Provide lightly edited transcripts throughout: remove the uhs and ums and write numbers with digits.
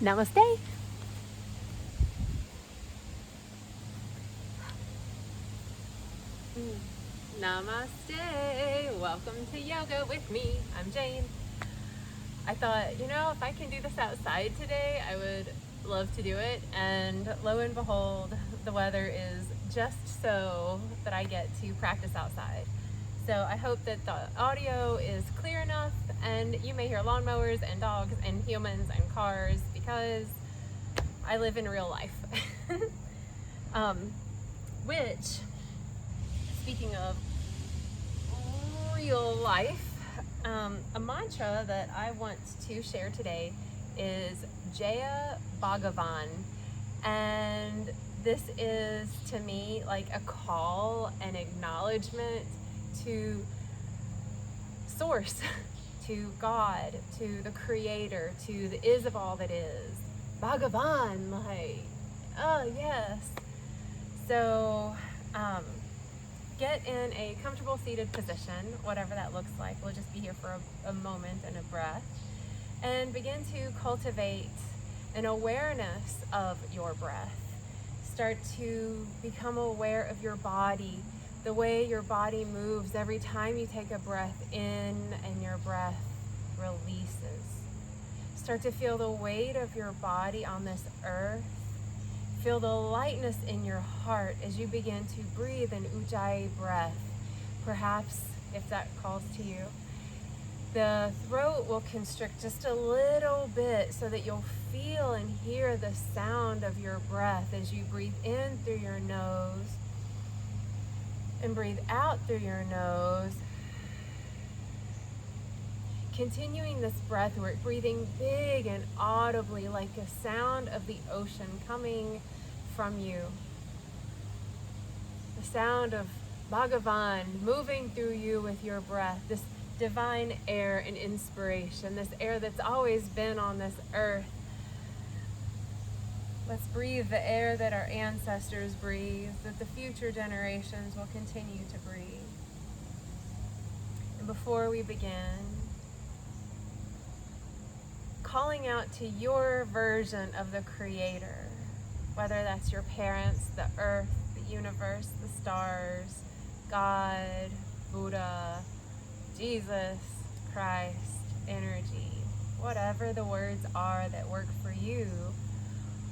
Namaste. Namaste. Welcome to yoga with me. I'm Jane. I thought, if I can do this outside today, I would love to do it. And lo and behold, the weather is just so that I get to practice outside. So I hope that the audio is clear enough and you may hear lawnmowers and dogs and humans and cars because I live in real life. Which, speaking of real life, a mantra that I want to share today is Jaya Bhagavan. And this is to me like a call, an acknowledgement to Source, to God, to the Creator, to the is of all that is. Bhagavan, oh yes. So get in a comfortable seated position, whatever that looks like. We'll just be here for a moment and a breath, and begin to cultivate an awareness of your breath. Start to become aware of your body, the way your body moves every time you take a breath in and your breath releases. Start to feel the weight of your body on this earth. Feel the lightness in your heart as you begin to breathe an Ujjayi breath. Perhaps, if that calls to you, the throat will constrict just a little bit so that you'll feel and hear the sound of your breath as you breathe in through your nose and breathe out through your nose. Continuing this breath work, breathing big and audibly like a sound of the ocean coming from you. The sound of Bhagavan moving through you with your breath, this divine air and inspiration, this air that's always been on this earth. Let's breathe the air that our ancestors breathed, that the future generations will continue to breathe. And before we begin, calling out to your version of the Creator, whether that's your parents, the earth, the universe, the stars, God, Buddha, Jesus, Christ, energy, whatever the words are that work for you.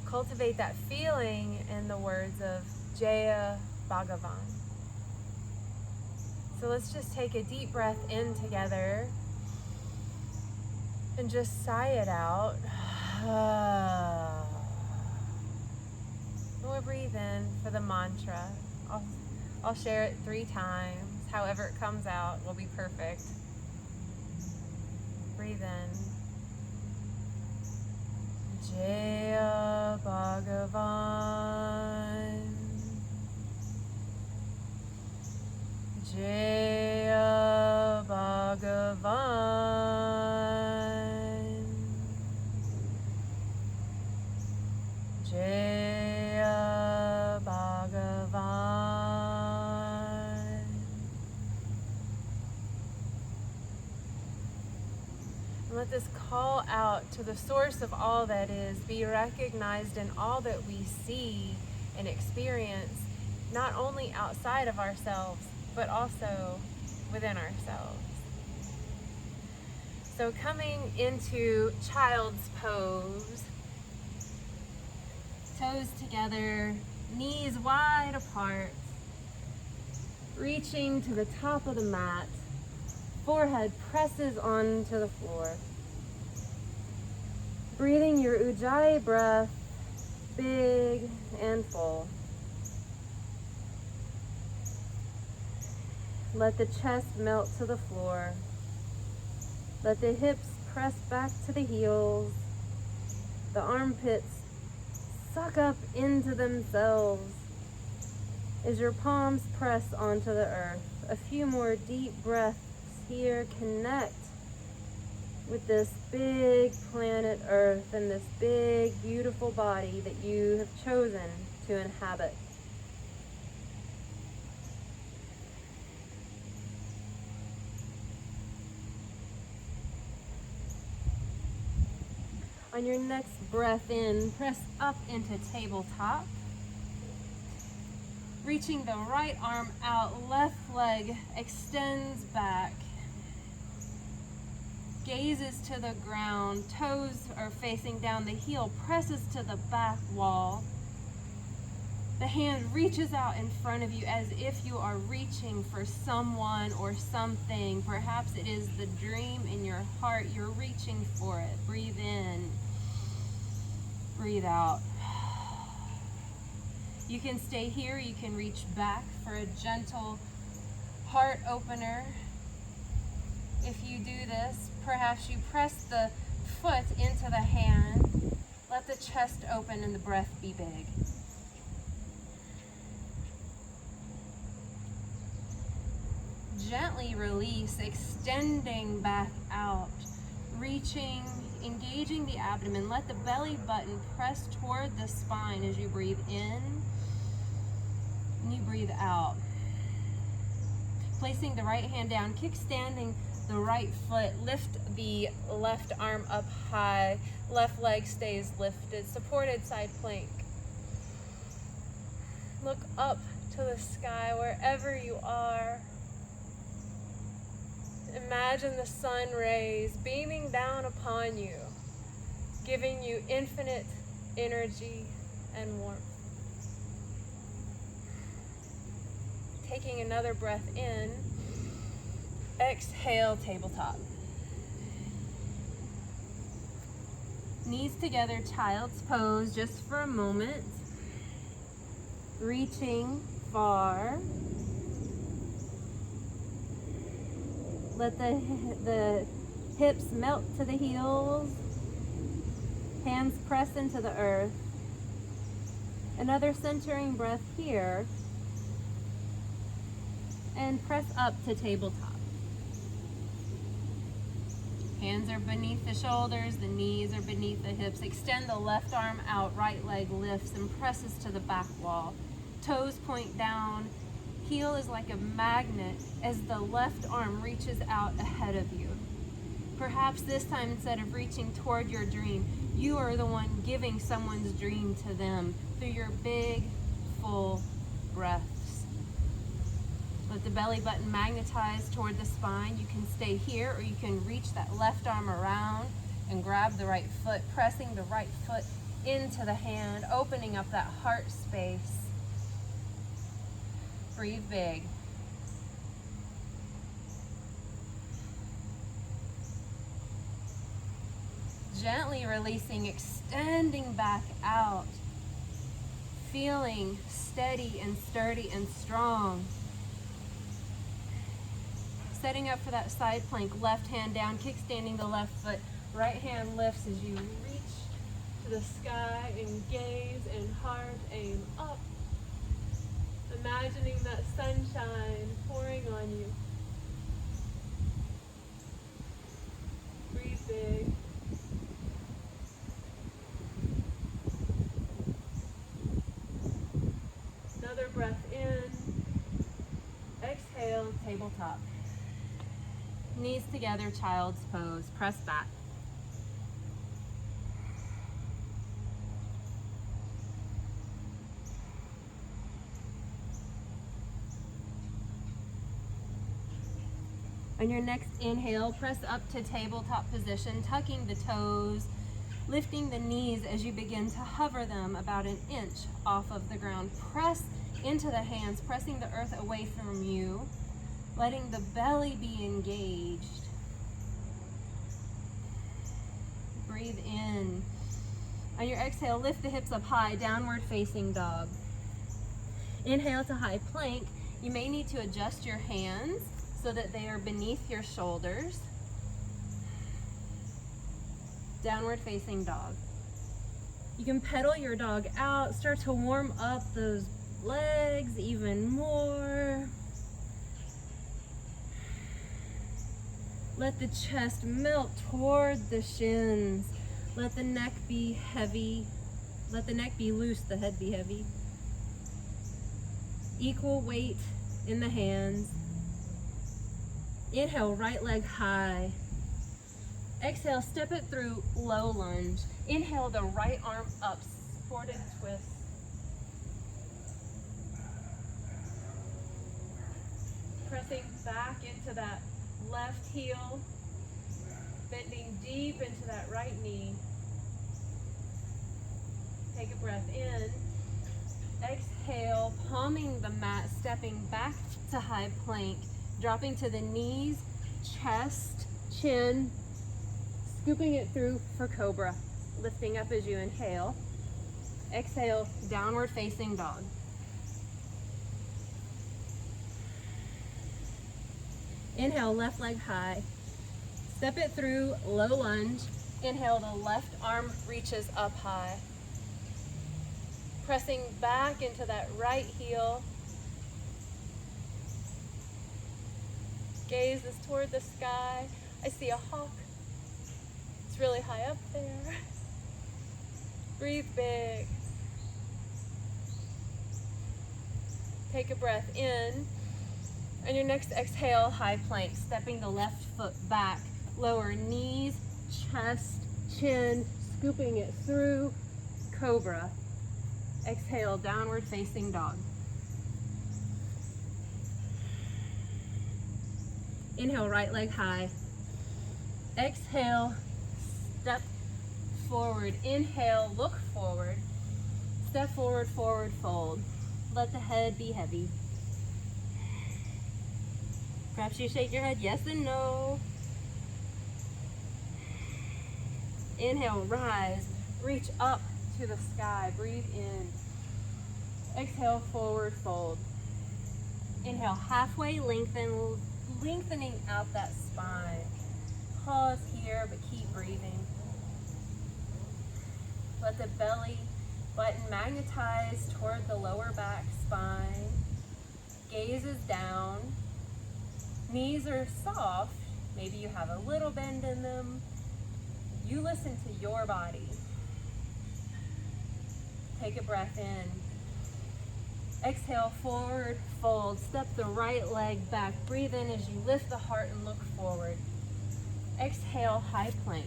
Cultivate that feeling in the words of Jaya Bhagavan. So let's just take a deep breath in together and just sigh it out. And we'll breathe in for the mantra. I'll share it 3 times. However it comes out will be perfect. Breathe in. Jaya Bhagavan, Jaya Bhagavan, Jaya Bhagavan. And let this call out to the source of all that is be recognized in all that we see and experience, not only outside of ourselves, but also within ourselves. So coming into child's pose, toes together, knees wide apart, reaching to the top of the mat, forehead presses onto the floor. Breathing your Ujjayi breath big and full. Let the chest melt to the floor. Let the hips press back to the heels. The armpits suck up into themselves as your palms press onto the earth. A few more deep breaths here. Connect with this big planet Earth and this big, beautiful body that you have chosen to inhabit. On your next breath in, press up into tabletop. Reaching the right arm out, left leg extends back. Gazes to the ground, toes are facing down, the heel presses to the back wall. The hand reaches out in front of you as if you are reaching for someone or something. Perhaps it is the dream in your heart. You're reaching for it. Breathe in. Breathe out. You can stay here. You can reach back for a gentle heart opener. If you do this, perhaps you press the foot into the hand. Let the chest open and the breath be big. Gently release, extending back out, reaching, engaging the abdomen. Let the belly button press toward the spine as you breathe in and you breathe out. Placing the right hand down, kickstanding the right foot, lift the left arm up high, left leg stays lifted, supported side plank. Look up to the sky wherever you are. Imagine the sun rays beaming down upon you, giving you infinite energy and warmth. Taking another breath in, exhale, tabletop. Knees together, child's pose, just for a moment. Reaching far. Let the hips melt to the heels. Hands press into the earth. Another centering breath here. And press up to tabletop. Hands are beneath the shoulders, the knees are beneath the hips. Extend the left arm out, right leg lifts and presses to the back wall. Toes point down. Heel is like a magnet as the left arm reaches out ahead of you. Perhaps this time, instead of reaching toward your dream, you are the one giving someone's dream to them through your big, full breaths. Let the belly button magnetize toward the spine. You can stay here or you can reach that left arm around and grab the right foot, pressing the right foot into the hand, opening up that heart space. Breathe big. Gently releasing, extending back out. Feeling steady and sturdy and strong. Setting up for that side plank, left hand down, kickstanding the left foot. Right hand lifts as you reach to the sky and gaze and heart aim up. Imagining that sunshine pouring on you. Breathe big. Another breath in. Exhale, tabletop. Knees together, child's pose. Press back. On your next inhale, press up to tabletop position, tucking the toes, lifting the knees as you begin to hover them about an inch off of the ground. Press into the hands, pressing the earth away from you, letting the belly be engaged. Breathe in. On your exhale, lift the hips up high, downward facing dog. Inhale to high plank. You may need to adjust your hands so that they are beneath your shoulders. Downward facing dog. You can pedal your dog out, start to warm up those legs even more. Let the chest melt toward the shins. Let the neck be heavy. Let the neck be loose, the head be heavy. Equal weight in the hands. Inhale, right leg high. Exhale, step it through low lunge. Inhale the right arm up, supported twist. Pressing back into that left heel, bending deep into that right knee. Take a breath in. Exhale, palming the mat, stepping back to high plank, dropping to the knees, chest, chin, scooping it through for cobra. Lifting up as you inhale. Exhale, downward facing dog. Inhale, left leg high. Step it through, low lunge. Inhale, the left arm reaches up high. Pressing back into that right heel. Gaze is toward the sky. I see a hawk. It's really high up there. Breathe big. Take a breath in. On your next exhale, high plank, stepping the left foot back, lower knees, chest, chin, scooping it through, cobra. Exhale, downward facing dog. Inhale, right leg high. Exhale, step forward. Inhale, look forward. Step forward, forward fold. Let the head be heavy. Perhaps you shake your head yes and no. Inhale, rise, reach up to the sky, breathe in. Exhale, forward fold. Inhale, halfway lengthen, lengthening out that spine. Pause here, but keep breathing. Let the belly button magnetize toward the lower back spine. Gaze is down. Knees are soft. Maybe you have a little bend in them. You listen to your body. Take a breath in. Exhale, forward fold. Step the right leg back. Breathe in as you lift the heart and look forward. Exhale, high plank.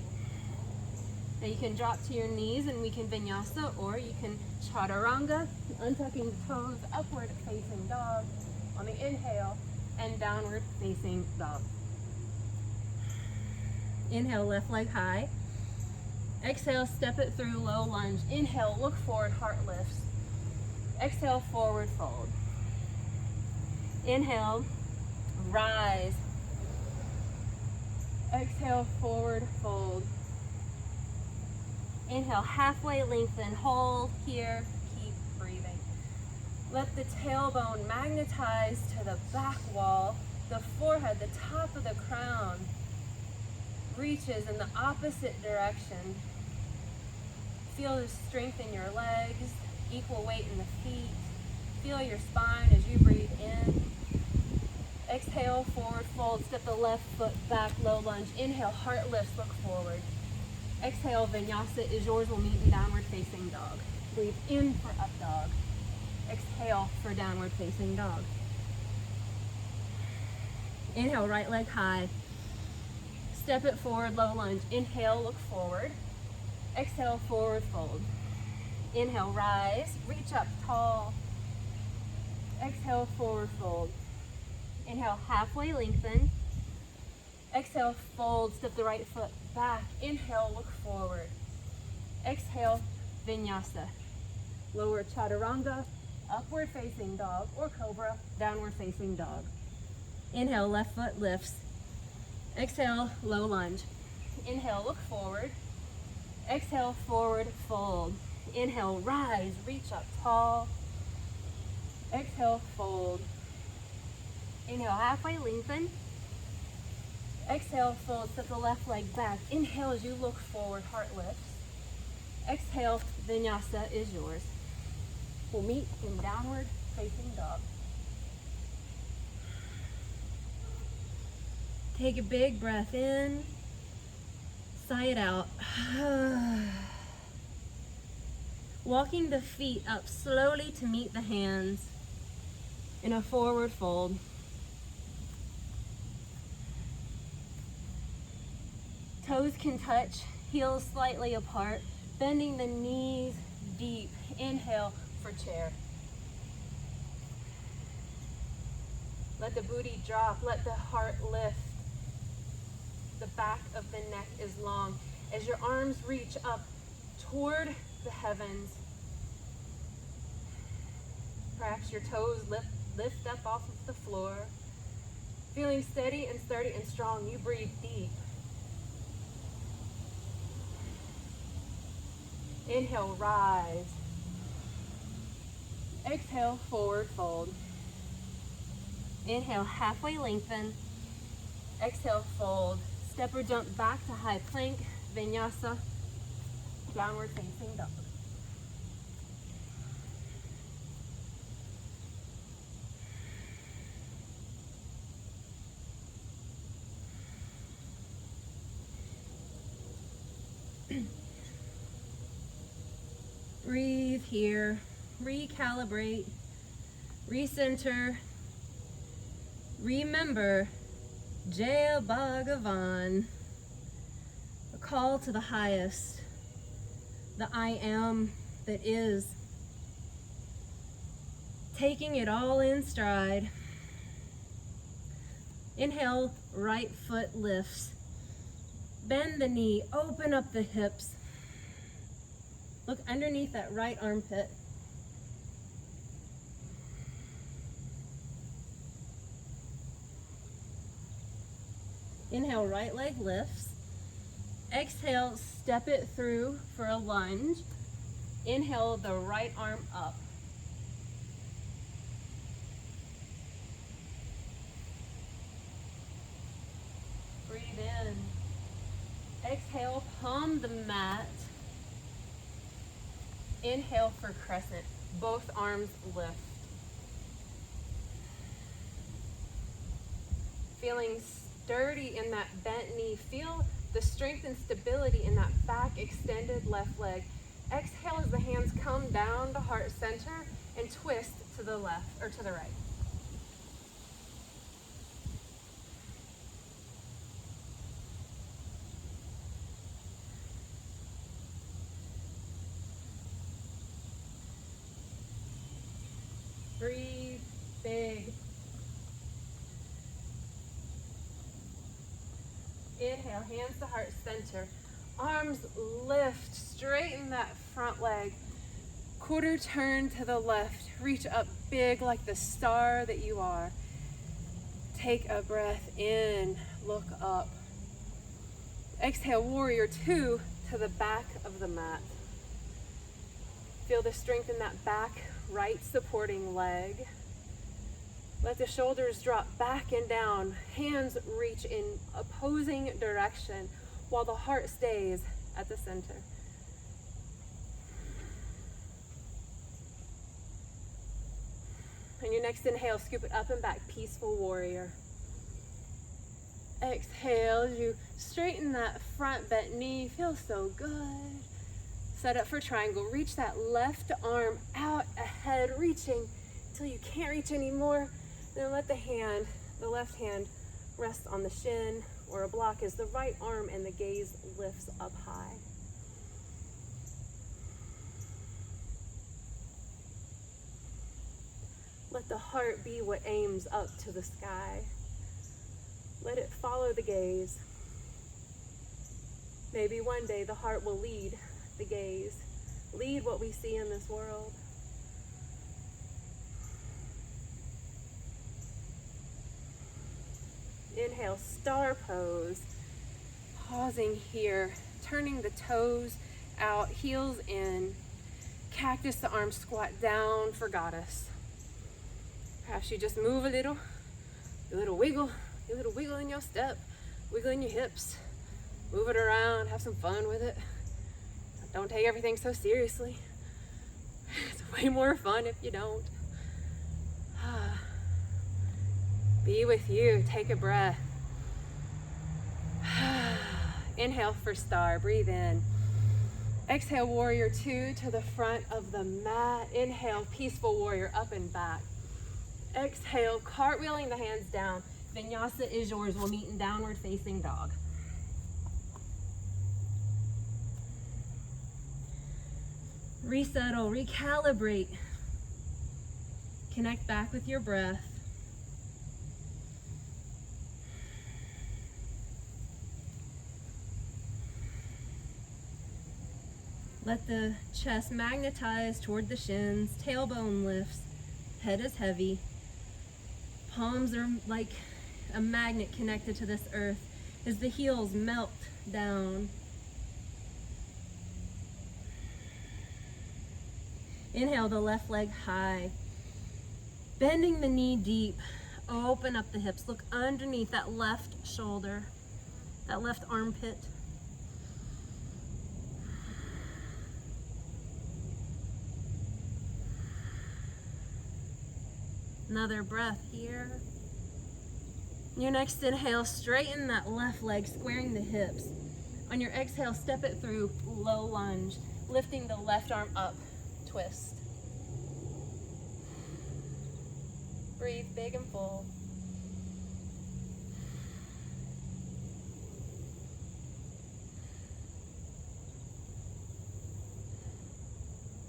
Now you can drop to your knees and we can vinyasa, or you can chaturanga, untucking the toes, upward facing dog on the inhale, and downward facing dog. Inhale, left leg high. Exhale, step it through, low lunge. Inhale, look forward, heart lifts. Exhale, forward fold. Inhale, rise. Exhale, forward fold. Inhale, halfway lengthen, hold here, keep breathing. Let the tailbone magnetize to the back wall, the forehead, the top of the crown reaches in the opposite direction. Feel the strength in your legs, equal weight in the feet. Feel your spine as you breathe in. Exhale, forward fold, step the left foot back, low lunge. Inhale, heart lifts, look forward. Exhale, vinyasa is yours. We'll meet in downward facing dog. Breathe in for up dog. Exhale for downward facing dog. Inhale, right leg high. Step it forward, low lunge. Inhale, look forward. Exhale, forward fold. Inhale, rise, reach up tall. Exhale, forward fold. Inhale, halfway lengthen. Exhale, fold, step the right foot back. Inhale, look forward. Exhale, vinyasa. Lower chaturanga, upward facing dog, or cobra, downward facing dog. Inhale, left foot lifts. Exhale, low lunge. Inhale, look forward. Exhale, forward fold. Inhale, rise, reach up tall. Exhale, fold. Inhale, halfway lengthen. Exhale, fold, step the left leg back. Inhale as you look forward, heart lifts. Exhale, vinyasa is yours. We'll meet in downward facing dog. Take a big breath in, sigh it out. Walking the feet up slowly to meet the hands in a forward fold. Toes can touch, heels slightly apart. Bending the knees deep. Inhale for chair. Let the booty drop. Let the heart lift. The back of the neck is long. As your arms reach up toward the heavens, perhaps your toes lift up off of the floor. Feeling steady and sturdy and strong, you breathe deep. Inhale, rise. Exhale, forward fold. Inhale, halfway lengthen. Exhale, fold. Step or jump back to high plank, Vinyasa, downward facing dog. Breathe here, recalibrate, recenter. Remember, Jaya Bhagavan, a call to the highest, the I am that is. Taking it all in stride. Inhale, right foot lifts. Bend the knee, open up the hips. Look underneath that right armpit. Inhale, right leg lifts. Exhale, step it through for a lunge. Inhale, the right arm up. Breathe in. Exhale, palm the mat. Inhale for crescent. Both arms lift. Feeling sturdy in that bent knee. Feel the strength and stability in that back extended left leg. Exhale as the hands come down to heart center and twist to the left or to the right. Breathe big. Inhale, hands to heart center. Arms lift, straighten that front leg. Quarter turn to the left. Reach up big like the star that you are. Take a breath in, look up. Exhale, warrior two to the back of the mat. Feel the strength in that back right supporting leg. Let the shoulders drop back and down. Hands reach in opposing direction while the heart stays at the center. On your next inhale, scoop it up and back, peaceful warrior. Exhale as you straighten that front bent knee. Feels so good. Set up for triangle. Reach that left arm out ahead, reaching until you can't reach anymore. Then let the left hand rest on the shin or a block as the right arm and the gaze lifts up high. Let the heart be what aims up to the sky. Let it follow the gaze. Maybe one day the heart will lead the gaze, lead what we see in this world. Inhale, star pose. Pausing here, turning the toes out, heels in. Cactus, the arms squat down for goddess. Perhaps you just move a little, do a little wiggle in your step, wiggle in your hips, move it around, have some fun with it. Don't take everything so seriously. It's way more fun if you don't. Be with you, take a breath. Inhale for star, breathe in. Exhale, warrior two to the front of the mat. Inhale, peaceful warrior, up and back. Exhale, cartwheeling the hands down. Vinyasa is yours. We'll meet in downward facing dog. Resettle, recalibrate. Connect back with your breath. Let the chest magnetize toward the shins, tailbone lifts, head is heavy. Palms are like a magnet connected to this earth as the heels melt down. Inhale the left leg high, bending the knee deep. Open up the hips, look underneath that left shoulder, that left armpit. Another breath here. Your next inhale, straighten that left leg, squaring the hips. On your exhale, step it through low lunge, lifting the left arm up, twist. Breathe big and full.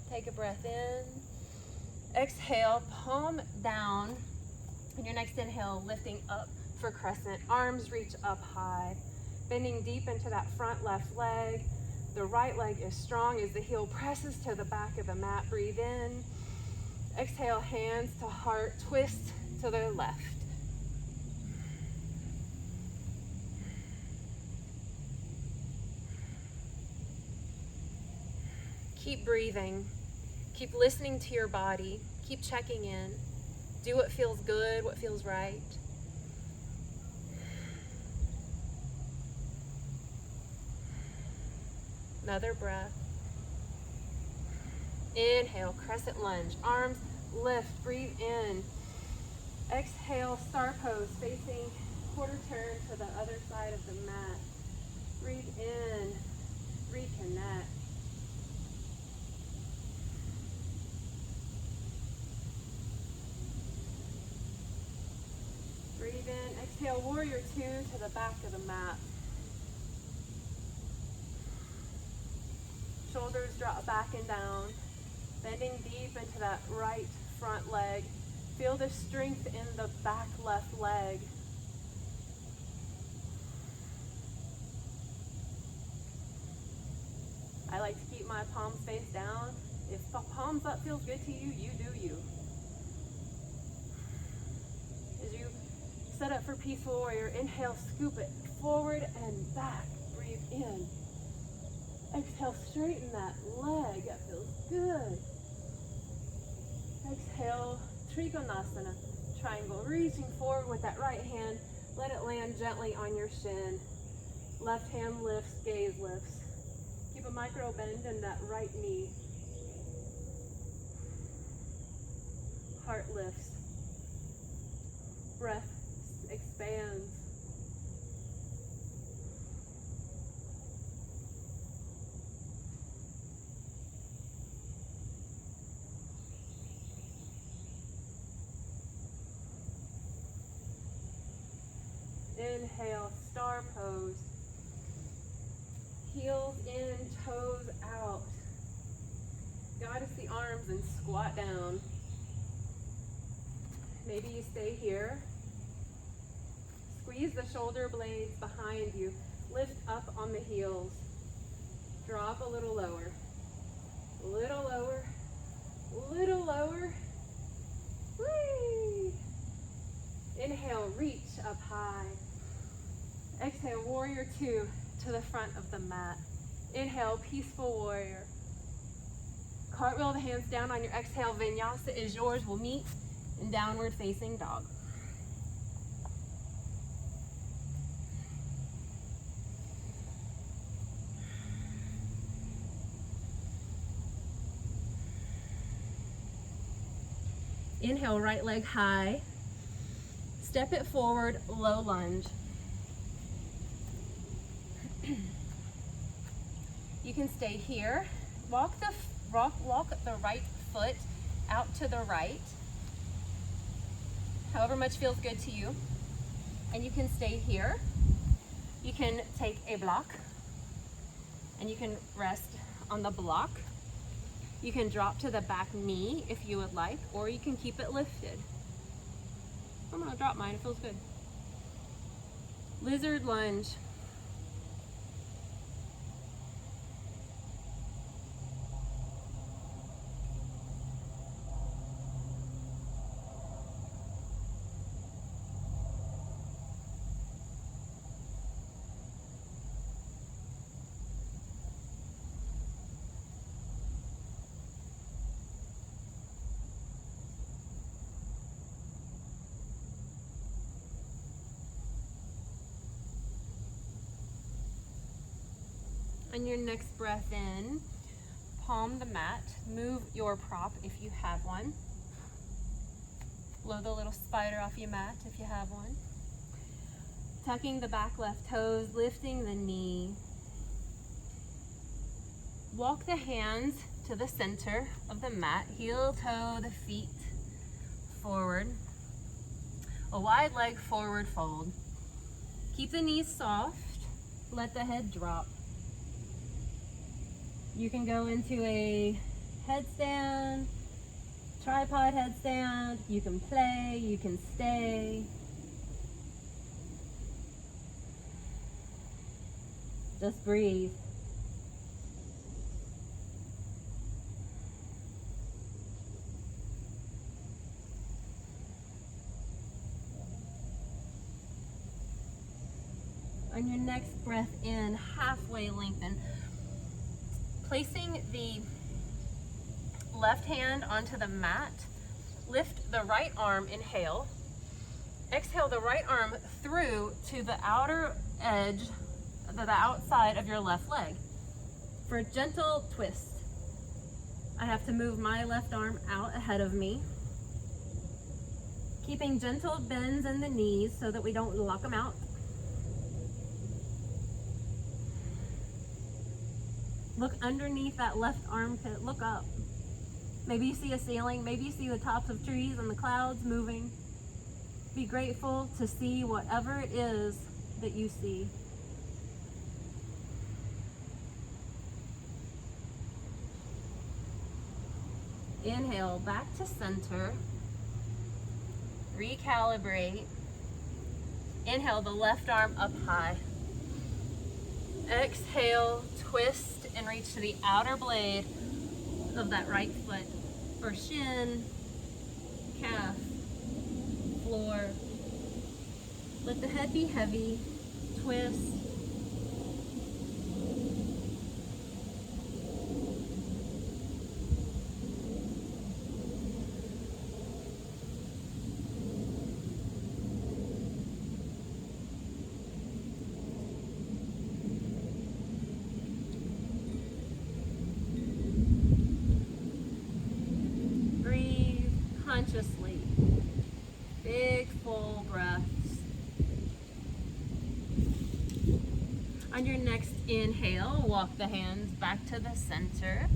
Take a breath in. Exhale, palm down. And your next inhale, lifting up for crescent. Arms reach up high. Bending deep into that front left leg. The right leg is strong as the heel presses to the back of the mat. Breathe in. Exhale, hands to heart. Twist to the left. Keep breathing. Keep listening to your body. Keep checking in. Do what feels good, what feels right. Another breath. Inhale, crescent lunge. Arms lift, breathe in. Exhale, star pose, facing quarter turn to the other side of the mat. Breathe in, reconnect. Breathe in, exhale, warrior two to the back of the mat. Shoulders drop back and down, bending deep into that right front leg. Feel the strength in the back left leg. I like to keep my palms face down. If palms up feels good to you, you do you. As you set up for peaceful warrior, inhale, scoop it forward and back. Breathe in. Exhale, straighten that leg. That feels good. Exhale, Trikonasana, triangle. Reaching forward with that right hand. Let it land gently on your shin. Left hand lifts, gaze lifts. Keep a micro bend in that right knee. Heart lifts. Breath expands. Inhale, star pose. Heels in, toes out. Goddess the arms and squat down. Maybe you stay here. Squeeze the shoulder blades behind you. Lift up on the heels. Drop a little lower. Little lower. Little lower. Whee! Inhale, reach up high. Exhale, warrior two to the front of the mat. Inhale, peaceful warrior. Cartwheel the hands down on your exhale. Vinyasa is yours. We'll meet in downward facing dog. Inhale, right leg high. Step it forward, low lunge. You can stay here. Walk the right foot out to the right, however much feels good to you. And you can stay here. You can take a block and you can rest on the block. You can drop to the back knee if you would like, or you can keep it lifted. I'm gonna drop mine, it feels good. Lizard lunge. On your next breath in, palm the mat, move your prop if you have one. Blow the little spider off your mat if you have one. Tucking the back left toes, lifting the knee. Walk the hands to the center of the mat, heel toe the feet forward. A wide leg forward fold. Keep the knees soft, let the head drop. You can go into a headstand, tripod headstand, you can play, you can stay. Just breathe. On your next breath in, halfway lengthen. Placing the left hand onto the mat, lift the right arm, inhale. Exhale the right arm through to the outer edge, the outside of your left leg. For a gentle twist, I have to move my left arm out ahead of me, keeping gentle bends in the knees so that we don't lock them out. Look underneath that left armpit, look up. Maybe you see a ceiling, maybe you see the tops of trees and the clouds moving. Be grateful to see whatever it is that you see. Inhale, back to center. Recalibrate. Inhale, the left arm up high. Exhale, twist and reach to the outer blade of that right foot for shin, calf, floor. Let the head be heavy, twist. Consciously. Big full breaths. On your next inhale, walk the hands back to the center.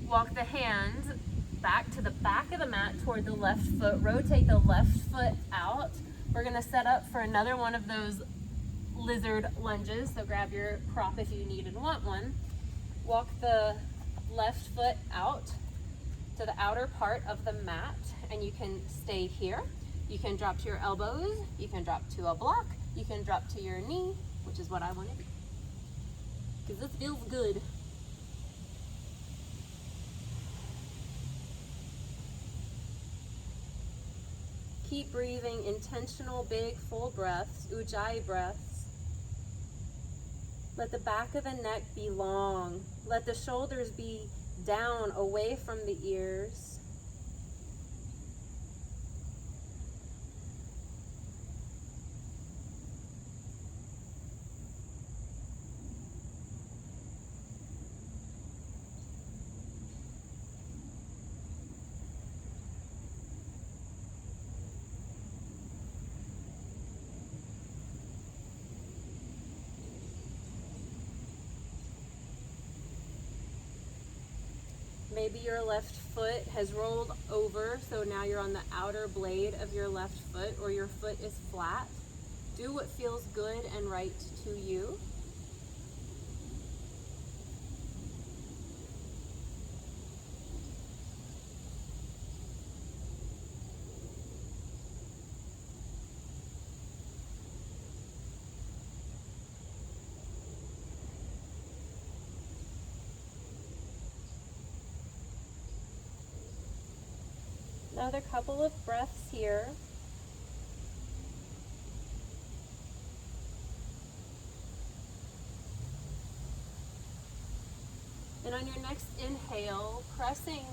Walk the hands back to the back of the mat toward the left foot. Rotate the left foot out. We're going to set up for another one of those lizard lunges. So grab your prop if you need and want one. Walk the left foot out to the outer part of the mat, and you can stay here. You can drop to your elbows, you can drop to a block, you can drop to your knee, which is what I want to do, because this feels good. Keep breathing intentional, big, full breaths, ujjayi breaths. Let the back of the neck be long. Let the shoulders be down, away from the ears. Maybe your left foot has rolled over, so now you're on the outer blade of your left foot, or your foot is flat. Do what feels good and right to you. Another couple of breaths here. And on your next inhale, pressing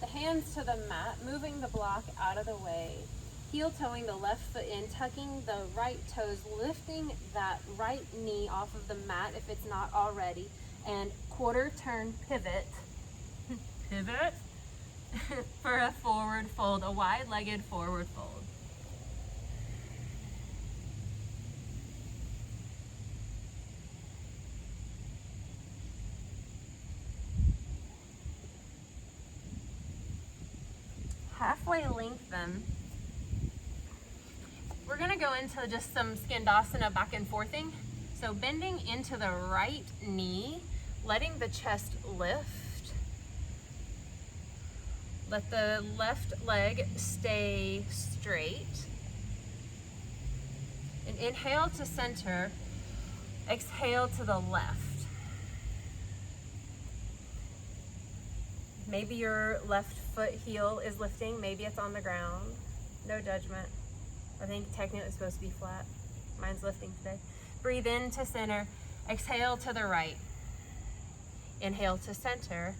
the hands to the mat, moving the block out of the way. Heel toeing the left foot in, tucking the right toes, lifting that right knee off of the mat if it's not already, and quarter turn pivot. Pivot for a forward fold, a wide-legged forward fold. Halfway lengthen. We're gonna go into just some skandasana back and forthing. So bending into the right knee, letting the chest lift. Let the left leg stay straight. And inhale to center, exhale to the left. Maybe your left foot heel is lifting, maybe it's on the ground. No judgment. I think technically it's supposed to be flat. Mine's lifting today. Breathe in to center, exhale to the right. Inhale to center,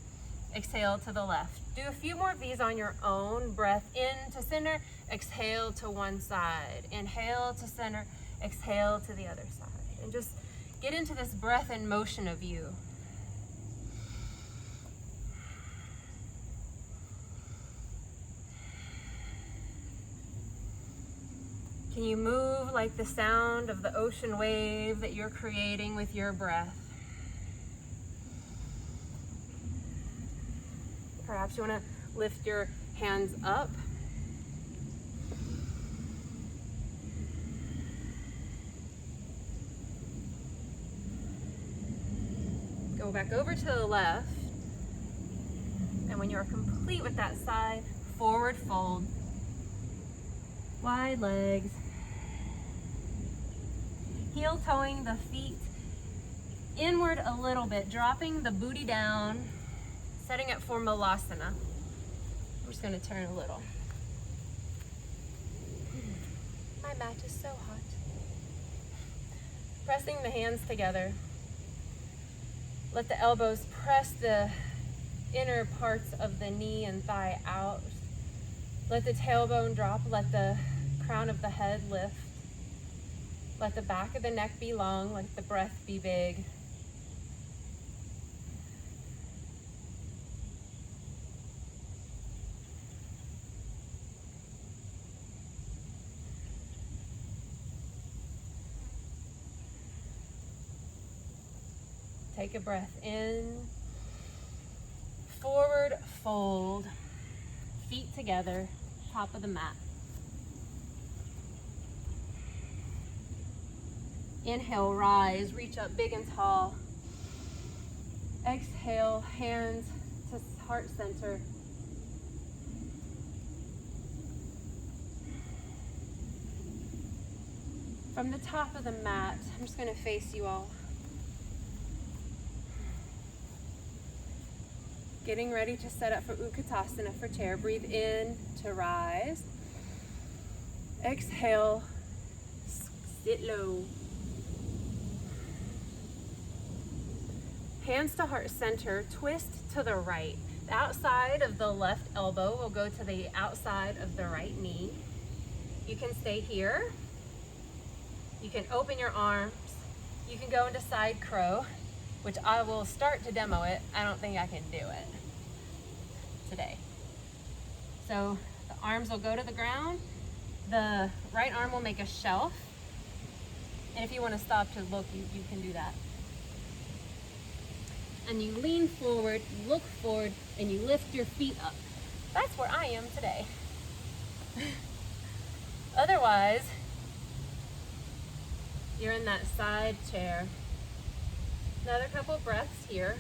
exhale to the left. Do a few more of these on your own. Breath in to center, exhale to one side. Inhale to center, exhale to the other side. And just get into this breath and motion of you. Can you move like the sound of the ocean wave that you're creating with your breath? Perhaps you want to lift your hands up. Go back over to the left. And when you're complete with that side, forward fold. Wide legs. Heel toeing the feet inward a little bit, dropping the booty down, setting up for Malasana. I'm just going to turn a little. My mat is so hot. Pressing the hands together. Let the elbows press the inner parts of the knee and thigh out. Let the tailbone drop. Let the crown of the head lift. Let the back of the neck be long. Let the breath be big. Take a breath in. Forward fold. Feet together. Top of the mat. Inhale, rise, reach up big and tall. Exhale, hands to heart center. From the top of the mat, I'm just going to face you all. Getting ready to set up for Ukatasana for chair. Breathe in to rise. Exhale, sit low. Hands to heart center, twist to the right. The outside of the left elbow will go to the outside of the right knee. You can stay here. You can open your arms. You can go into side crow, which I will start to demo it. I don't think I can do it today. So the arms will go to the ground. The right arm will make a shelf. And if you want to stop to look, you can do that. And you lean forward, look forward, and you lift your feet up. That's where I am today. Otherwise, you're in that side chair. Another couple breaths here.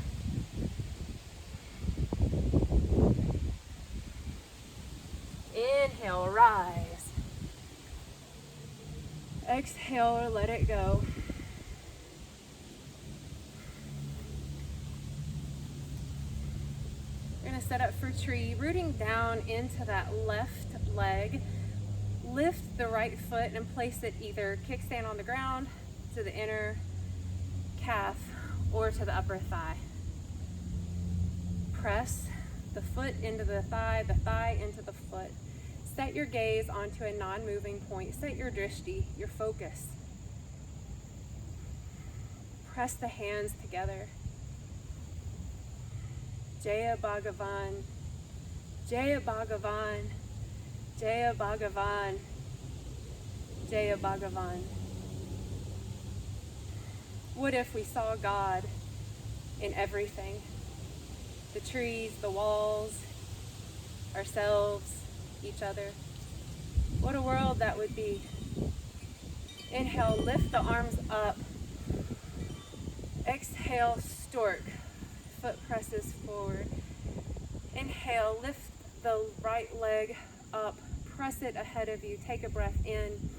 Inhale, rise. Exhale, let it go. We're gonna set up for tree, rooting down into that left leg. Lift the right foot and place it either kickstand on the ground to the inner calf or to the upper thigh. Press the foot into the thigh into the foot. Set your gaze onto a non-moving point. Set your drishti, your focus. Press the hands together. Jaya Bhagavan, Jaya Bhagavan, Jaya Bhagavan, Jaya Bhagavan. What if we saw God in everything? The trees, the walls, ourselves, each other. What a world that would be. Inhale, lift the arms up. Exhale, stork. Foot presses forward. Inhale, lift the right leg up. Press it ahead of you. Take a breath in.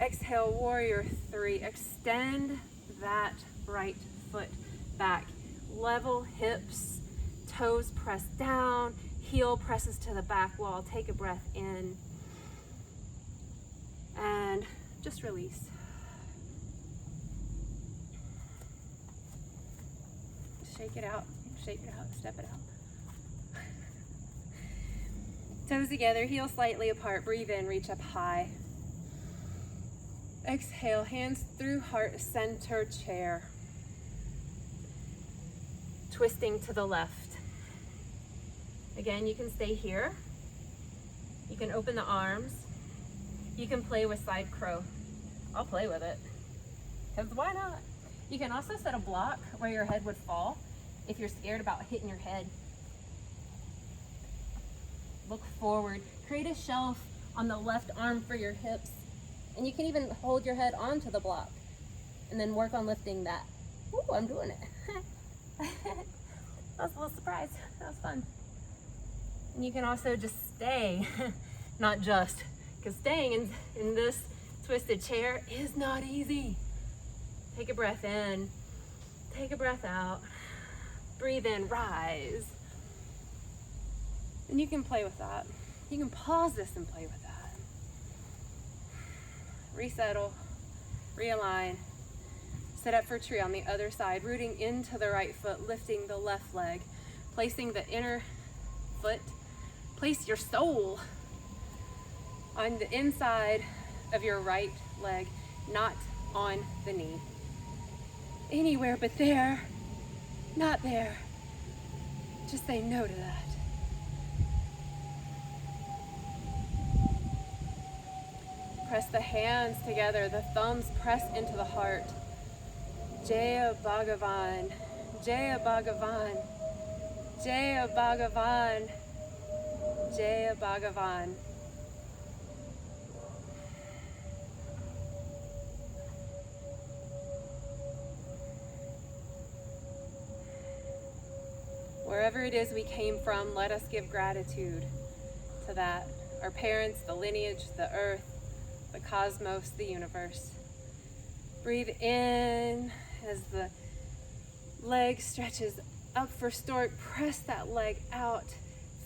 Exhale, warrior three. Extend that right foot back. Level hips, toes press down, heel presses to the back wall. Take a breath in and just release. Shake it out, step it out. Toes together, heels slightly apart. Breathe in, reach up high. Exhale, hands through heart center chair. Twisting to the left. Again, you can stay here. You can open the arms. You can play with side crow. I'll play with it, because why not? You can also set a block where your head would fall if you're scared about hitting your head. Look forward. Create a shelf on the left arm for your hips. And you can even hold your head onto the block and then work on lifting that. Ooh, I'm doing it. That was a little surprise. That was fun. And you can also just stay, not just, because staying in this twisted chair is not easy. Take a breath in, take a breath out, breathe in, rise. And you can play with that. You can pause this and play with that. Resettle, realign, set up for tree on the other side, rooting into the right foot, lifting the left leg, placing the inner foot, place your soul on the inside of your right leg, not on the knee. Anywhere but there, not there. Just say no to that. Press the hands together, the thumbs press into the heart. Jaya Bhagavan, Jaya Bhagavan, Jaya Bhagavan, Jaya Bhagavan. Wherever it is we came from, let us give gratitude to that. Our parents, the lineage, the earth, the cosmos, the universe. Breathe in as the leg stretches up for stork. Press that leg out.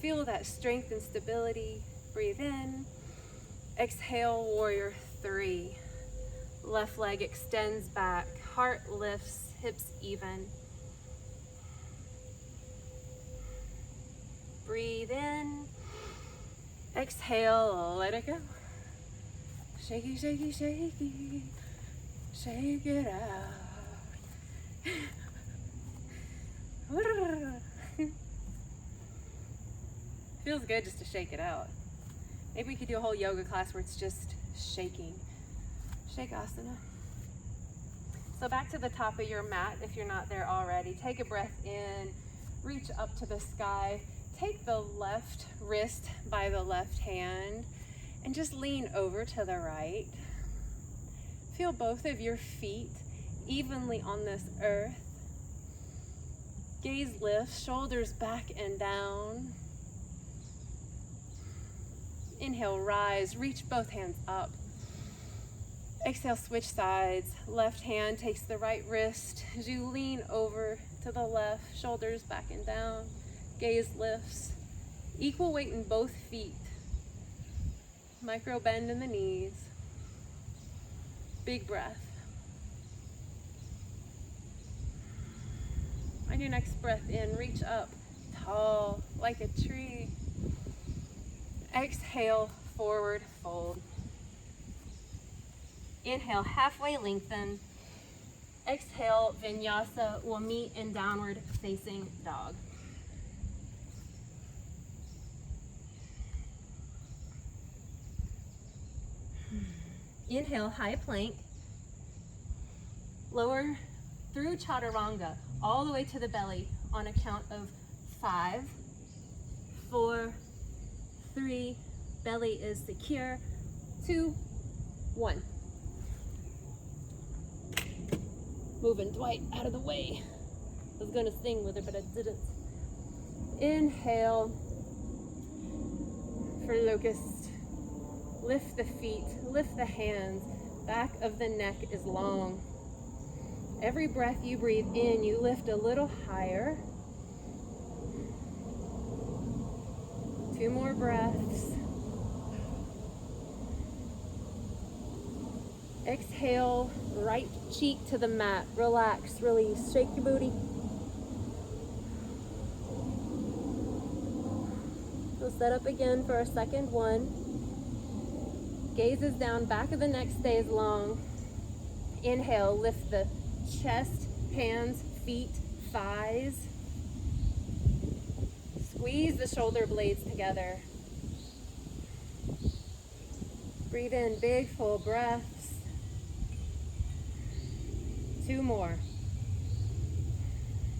Feel that strength and stability. Breathe in. Exhale, warrior three. Left leg extends back. Heart lifts, hips even. Breathe in. Exhale, let it go. Shaky, shaky, shaky. Shake it out. Feels good just to shake it out. Maybe we could do a whole yoga class where it's just shaking. Shakasana. So back to the top of your mat if you're not there already. Take a breath in, reach up to the sky. Take the left wrist by the left hand and just lean over to the right. Feel both of your feet evenly on this earth. Gaze lifts, shoulders back and down. Inhale, rise, reach both hands up. Exhale, switch sides. Left hand takes the right wrist as you lean over to the left, shoulders back and down. Gaze lifts. Equal weight in both feet. Micro bend in the knees. Big breath. On your next breath in, reach up, tall like a tree. Exhale, forward fold. Inhale, halfway lengthen. Exhale, Vinyasa. We'll meet in downward facing dog. Inhale, high plank. Lower through chaturanga, all the way to the belly on a count of 5, 4, 3, belly is secure, 2, 1. Moving Dwight out of the way. I was gonna sing with her, but I didn't. Inhale for locust. Lift the feet, lift the hands. Back of the neck is long. Every breath you breathe in, you lift a little higher. 2 more breaths. Exhale, right cheek to the mat. Relax, release, shake your booty. We'll set up again for our second one. Gaze is down, back of the neck stays long. Inhale, lift the chest, hands, feet, thighs. Squeeze the shoulder blades together. Breathe in, big full breaths. 2 more.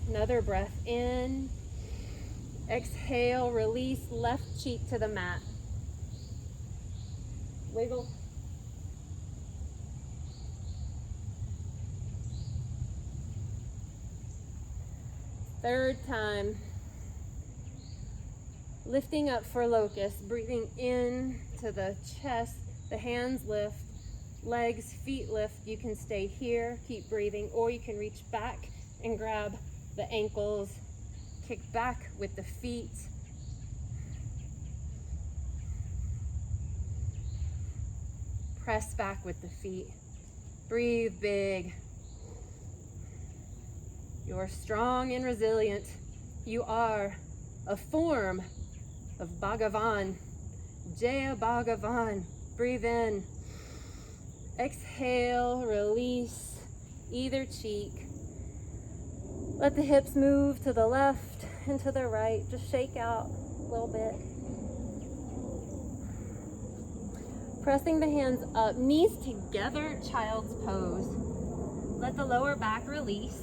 Another breath in. Exhale, release, left cheek to the mat. Wiggle. Third time. Lifting up for locust, breathing in to the chest, the hands lift, legs, feet lift. You can stay here, keep breathing, or you can reach back and grab the ankles, kick back with the feet. Press back with the feet. Breathe big. You're strong and resilient. You are a form of Bhagavan. Jaya Bhagavan. Breathe in. Exhale, release either cheek. Let the hips move to the left and to the right. Just shake out a little bit. Pressing the hands up, knees together, child's pose. Let the lower back release.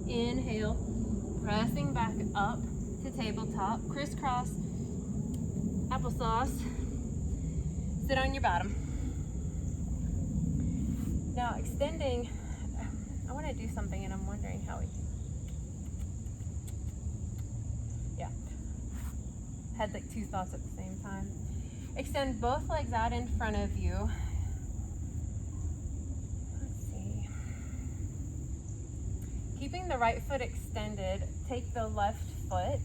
Inhale, pressing back up to tabletop, crisscross applesauce. Sit on your bottom. Now extending, I want to do something and I'm wondering how had like 2 thoughts at the same time. Extend both legs out in front of you. Keeping the right foot extended, take the left foot.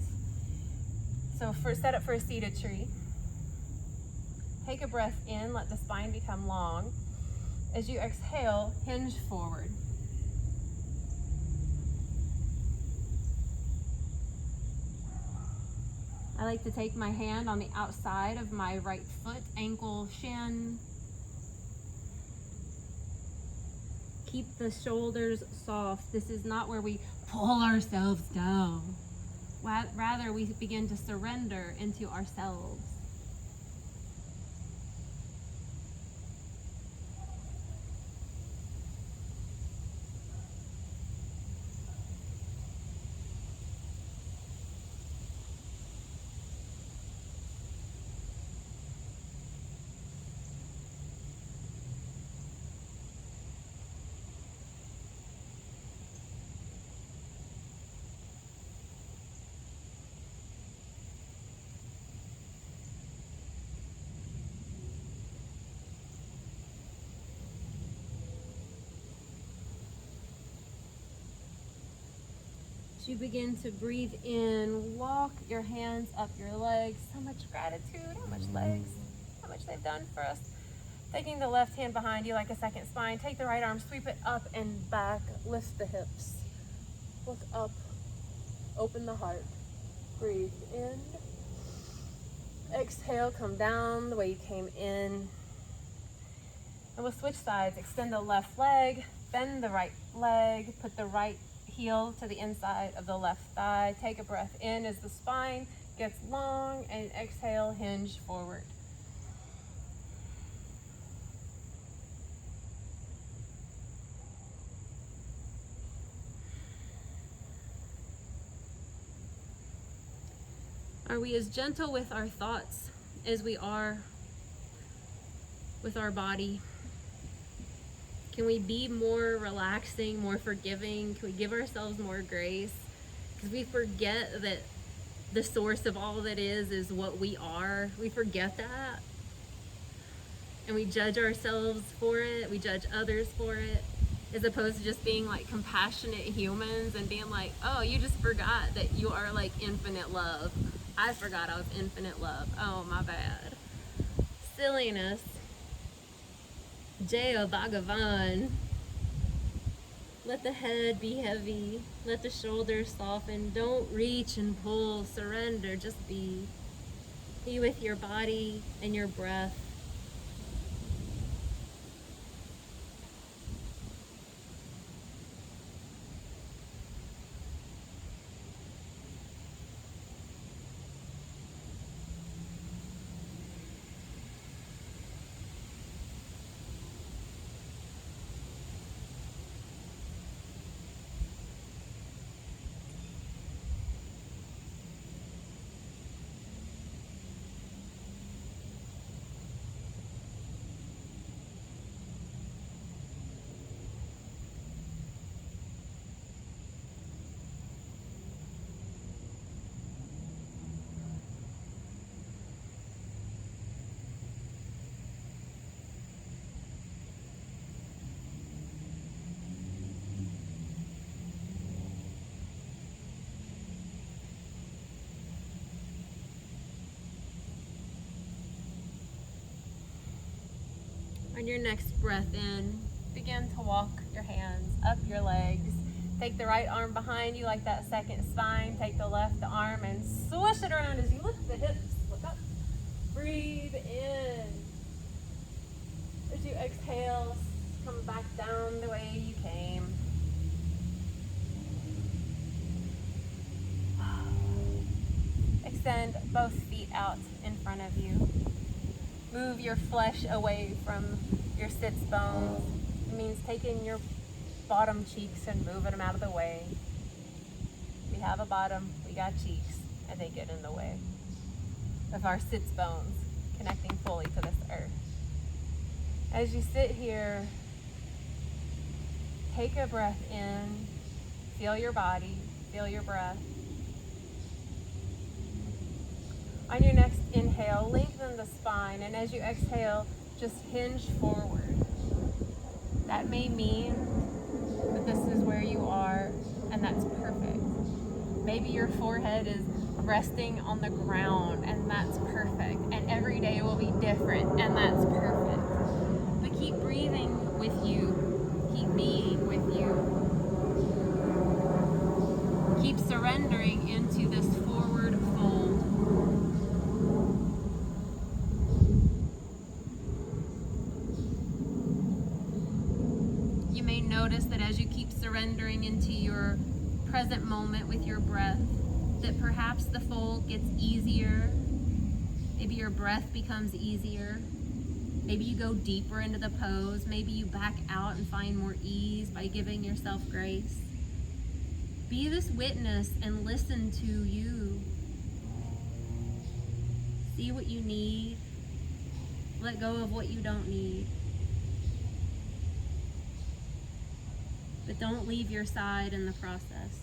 So set up for a seated tree. Take a breath in, let the spine become long. As you exhale, hinge forward. I like to take my hand on the outside of my right foot, ankle, shin. Keep the shoulders soft. This is not where we pull ourselves down. Rather, we begin to surrender into ourselves. As you begin to breathe in, walk your hands up your legs. So much gratitude, how much legs, how much they've done for us. Taking the left hand behind you like a second spine. Take the right arm, sweep it up and back. Lift the hips. Look up. Open the heart. Breathe in. Exhale, come down the way you came in. And we'll switch sides. Extend the left leg. Bend the right leg. Put the right heel to the inside of the left thigh. Take a breath in as the spine gets long. And exhale, hinge forward. Are we as gentle with our thoughts as we are with our body? Can we be more relaxing, more forgiving? Can we give ourselves more grace? Because we forget that the source of all that is what we are. We forget that. And we judge ourselves for it. We judge others for it. As opposed to just being like compassionate humans and being like, oh, you just forgot that you are like infinite love. I forgot I was infinite love. Oh, my bad. Silliness. Jaya Bhagavan. Let the head be heavy. Let the shoulders soften. Don't reach and pull. Surrender. Just be. Be with your body and your breath. On your next breath in, begin to walk your hands up your legs. Take the right arm behind you like that second spine. Take the left arm and swish it around as you lift the hips. Look up. Breathe in. As you exhale, come back down the way you came. Extend both feet out in front of you. Move your flesh away from your sits bones. It means taking your bottom cheeks and moving them out of the way. We have a bottom, we got cheeks, and they get in the way of our sits bones, connecting fully to this earth. As you sit here, take a breath in, feel your body, feel your breath. On your next inhale, lengthen the spine, and as you exhale, just hinge forward. That may mean that this is where you are, and that's perfect. Maybe your forehead is resting on the ground, and that's perfect. And every day will be different, and that's perfect. But keep breathing with you. Keep being with you. Keep surrendering into this forward fold. You may notice that as you keep surrendering into your present moment with your breath, that perhaps the fold gets easier. Maybe your breath becomes easier. Maybe you go deeper into the pose. Maybe you back out and find more ease by giving yourself grace. Be this witness and listen to you. See what you need. Let go of what you don't need. But don't leave your side in the process.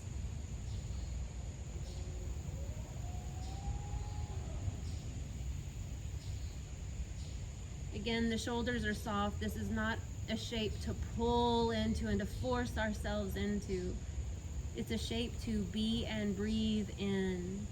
Again, the shoulders are soft. This is not a shape to pull into and to force ourselves into. It's a shape to be and breathe in.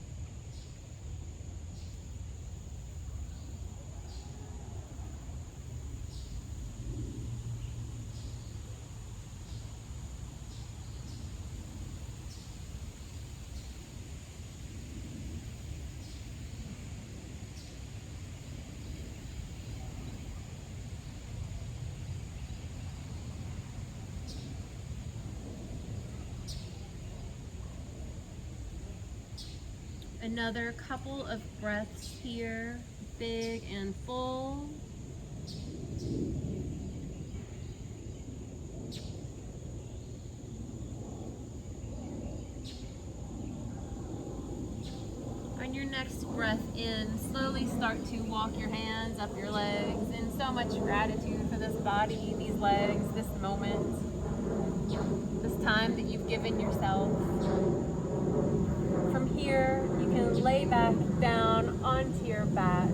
Another couple of breaths here, big and full. On your next breath in, slowly start to walk your hands up your legs in so much gratitude for this body, these legs, this moment, this time that you've given yourself. From here, you can lay back down onto your back.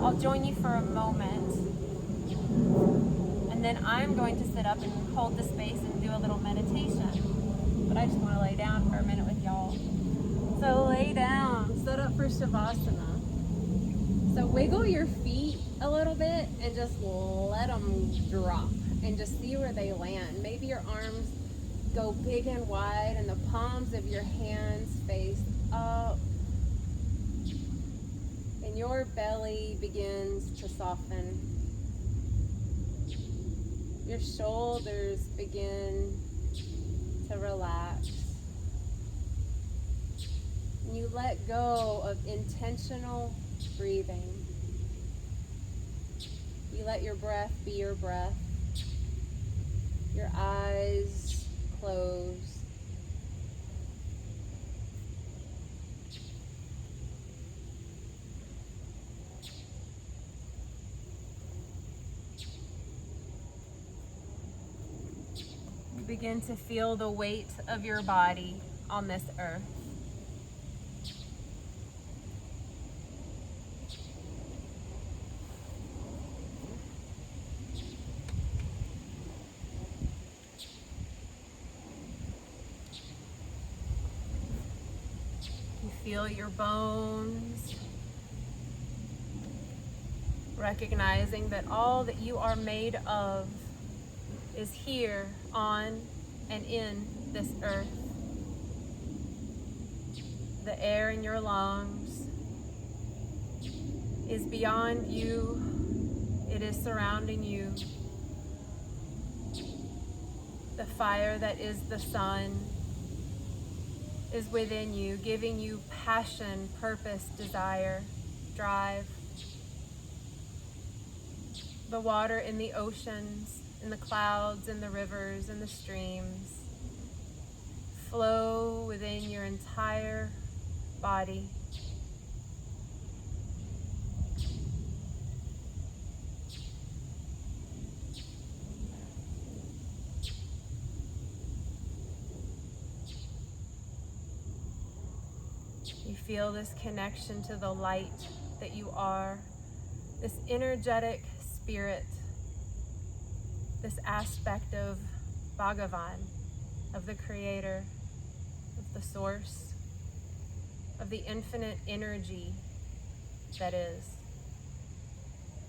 I'll join you for a moment, and then I'm going to sit up and hold the space and do a little meditation. But I just want to lay down for a minute with y'all. So lay down, set up for Savasana. So wiggle your feet a little bit and just let them drop and just see where they land. Maybe your arms go big and wide and the palms of your hands face up. And your belly begins to soften. Your shoulders begin to relax. And you let go of intentional breathing. You let your breath be your breath. Your eyes close. You begin to feel the weight of your body on this earth. Feel your bones, recognizing that all that you are made of is here on and in this earth. The air in your lungs is beyond you. It is surrounding you. The fire that is the sun is within you, giving you passion, purpose, desire, drive. The water in the oceans, in the clouds, in the rivers, in the streams flow within your entire body. You feel this connection to the light that you are, this energetic spirit, this aspect of Bhagavan, of the Creator, of the Source, of the infinite energy that is.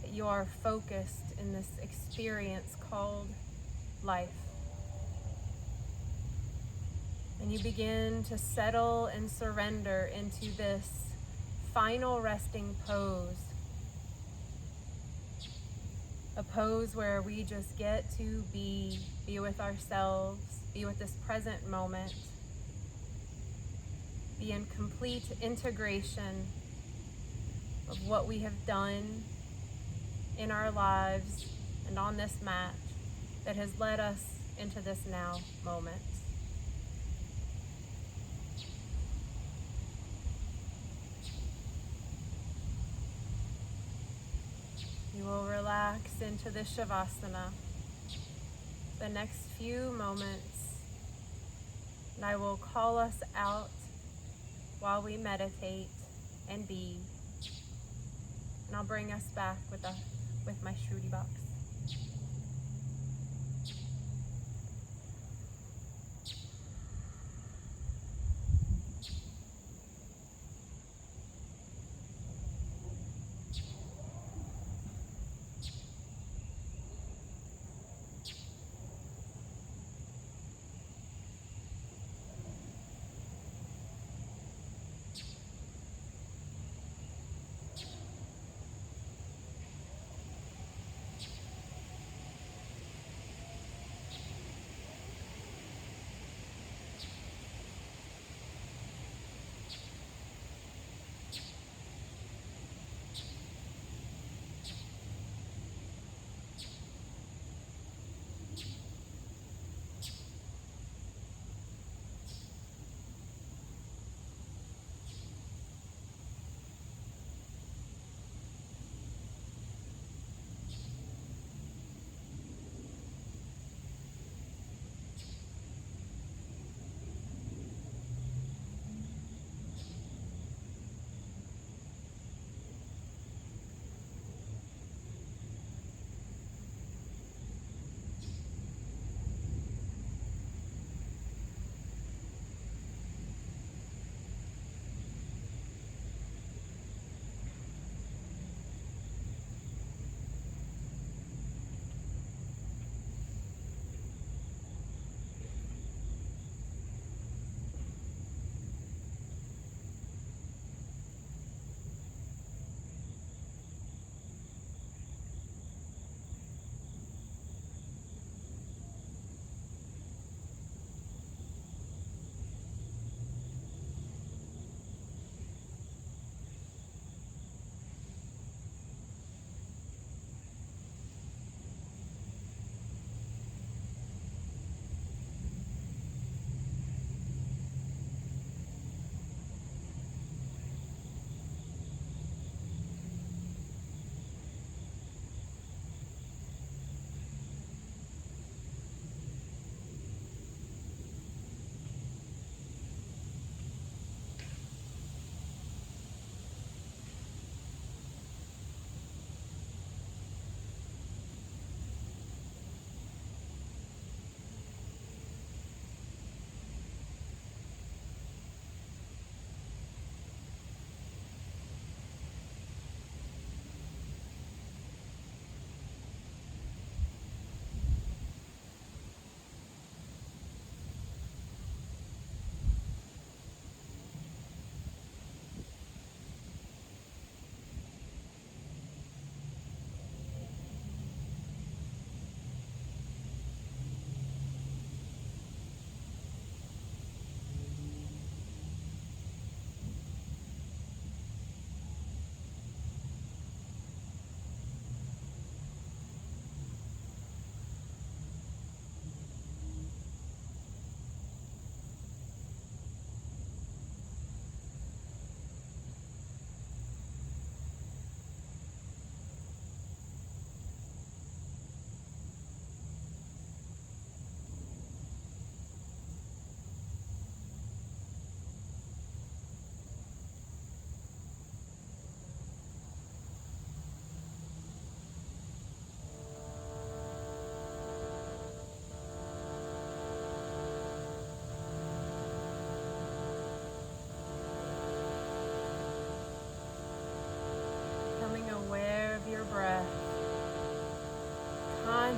That you are focused in this experience called life. And you begin to settle and surrender into this final resting pose. A pose where we just get to be with ourselves, be with this present moment, be in complete integration of what we have done in our lives and on this mat that has led us into this now moment. You will relax into the Savasana the next few moments, and I will call us out while we meditate and be, and I'll bring us back with my Shruti box.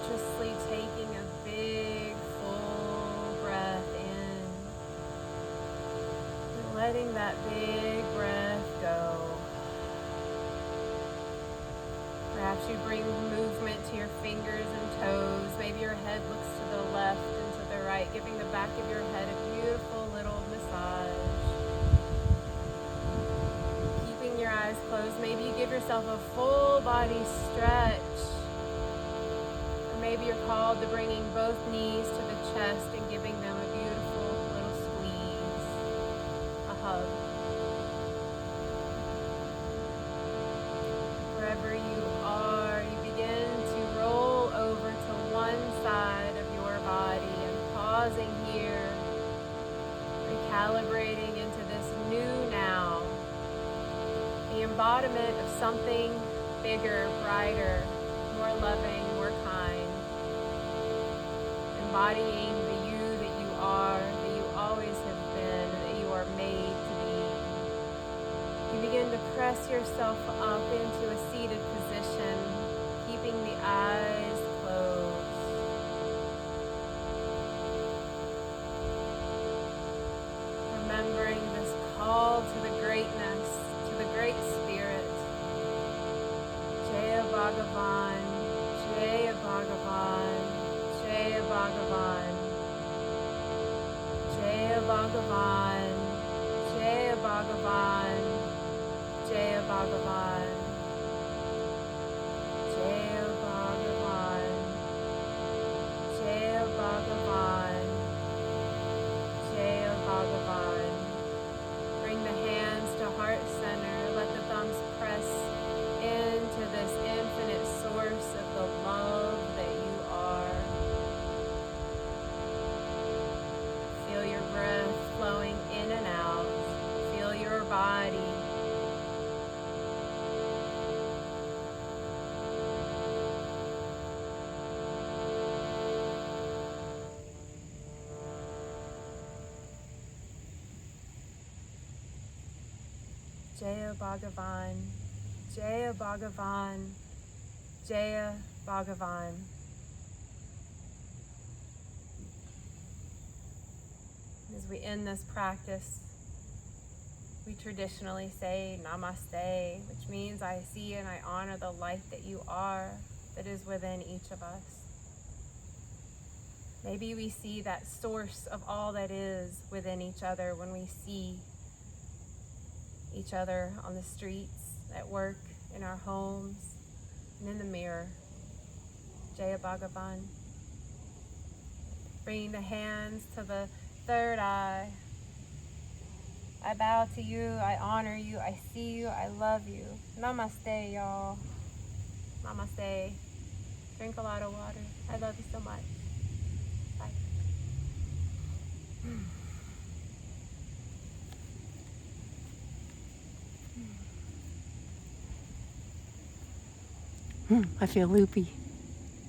consciously taking a big, full breath in and letting that big breath go. Perhaps you bring movement to your fingers and toes. Maybe your head looks to the left and to the right, giving the back of your head a beautiful little massage. Keeping your eyes closed, maybe you give yourself a full body stretch. Or maybe you're called to bringing both knees to the chest and giving them a beautiful little squeeze, a hug. Wherever you are, you begin to roll over to one side of your body and pausing here, recalibrating into this new now, the embodiment of something bigger, brighter, more loving, more kind, embodying the you that you are, that you always have been, and that you are made to be. You begin to press yourself up into a seated position, keeping the eyes closed. Remembering this call to the greatness, to the great spirit. Jaya Bhagavan, Jaya Bhagavan, Jaya Bhagavan, Jaya Bhagavan, Jaya Bhagavan, Jaya Bhagavan, Jaya Bhagavan, Jaya Bhagavan, Jaya Bhagavan. Bring the hands to heart center. Let the thumbs press into this infinite source of the love that you are. Feel your breath flowing in and out. Feel your body. Jaya Bhagavan, Jaya Bhagavan, Jaya Bhagavan. As we end this practice, we traditionally say Namaste, which means I see and I honor the light that you are, that is within each of us. Maybe we see that source of all that is within each other when we see each other on the streets, at work, in our homes, and in the mirror. Jaya Bhagavan. Bringing the hands to the third eye. I bow to you, I honor you, I see you, I love you. Namaste, y'all. Namaste. Drink a lot of water. I love you so much. Bye. I feel loopy.